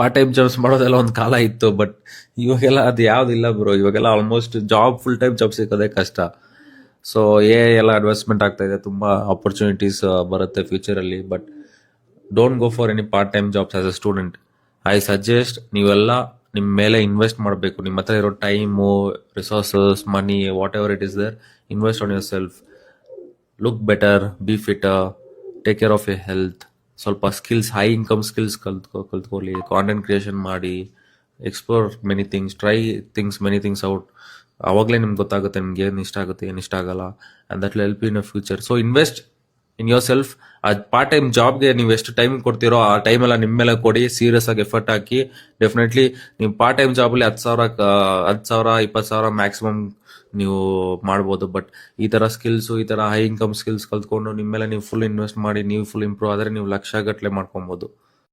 Part time jobs ಮಾಡೋದೆಲ್ಲ ಒಂದು ಕಾಲ ಇತ್ತು, ಬಟ್ ಇವಾಗೆಲ್ಲ ಅದು ಯಾವ್ದಿಲ್ಲ ಬ್ರೋ. ಇವಾಗೆಲ್ಲ ಆಲ್ಮೋಸ್ಟ್ ಫುಲ್ ಟೈಮ್ ಜಾಬ್ ಸಿಗೋದೇ ಕಷ್ಟ. ಸೊ ಎಲ್ಲ ಅಡ್ವರ್ಟೈಸ್ಮೆಂಟ್ ಆಗ್ತಾ ಇದೆ, ತುಂಬಾ ಆಪರ್ಚುನಿಟೀಸ್ ಬರುತ್ತೆ ಫ್ಯೂಚರಲ್ಲಿ. But don't go for any part time jobs as a student. I suggest ನೀವೆಲ್ಲ ನಿಮ್ಮ ಮೇಲೆ ಇನ್ವೆಸ್ಟ್ ಮಾಡಬೇಕು. ನಿಮ್ಮ ಹತ್ರ ಇರೋ time, resources, money, whatever it is there, invest on yourself. Look better, be fitter, take care of your health. ಸ್ವಲ್ಪ skills, high income skills ಕಲ್ತ್ಕೊಳ್ಳಿ, content creation ಮಾಡಿ, explore many things, try many things out. ಅವಾಗಲೇ ನಿಮ್ಗೆ ಗೊತ್ತಾಗುತ್ತೆ ನಿಮ್ಗೆ ಏನು ಇಷ್ಟ ಆಗುತ್ತೆ, ಏನು ಇಷ್ಟ ಆಗಲ್ಲ. And that will help in a future. So invest in your self. ಅದು ಪಾರ್ಟ್ ಟೈಮ್ ಜಾಬ್ಗೆ ನೀವು ಎಷ್ಟು ಟೈಮ್ ಕೊಡ್ತೀರೋ ಆ ಟೈಮೆಲ್ಲ ನಿಮ್ಮ ಮೇಲೆ ಕೊಡಿ, ಸೀರಿಯಸ್ ಆಗಿ ಎಫರ್ಟ್ ಹಾಕಿ. ಡೆಫಿನೆಟ್ಲಿ ನೀವು ಪಾರ್ಟ್ ಟೈಮ್ ಜಾಬಲ್ಲಿ 10,000 20,000 ಮ್ಯಾಕ್ಸಿಮಮ್ ನೀವು ಮಾಡ್ಬೋದು. ಬಟ್ ಈ ಥರ ಸ್ಕಿಲ್ಸು, ಈ ಥರ ಹೈ ಇನ್ಕಮ್ ಸ್ಕಿಲ್ಸ್ ಕಲ್ತ್ಕೊಂಡು ನಿಮ್ಮ ಮೇಲೆ ನೀವು ಫುಲ್ ಇನ್ವೆಸ್ಟ್ ಮಾಡಿ ನೀವು ಫುಲ್ ಇಂಪ್ರೂವ್ ಆದರೆ ನೀವು ಲಕ್ಷ ಗಟ್ಟಲೆ ಮಾಡ್ಕೊಬೋದು.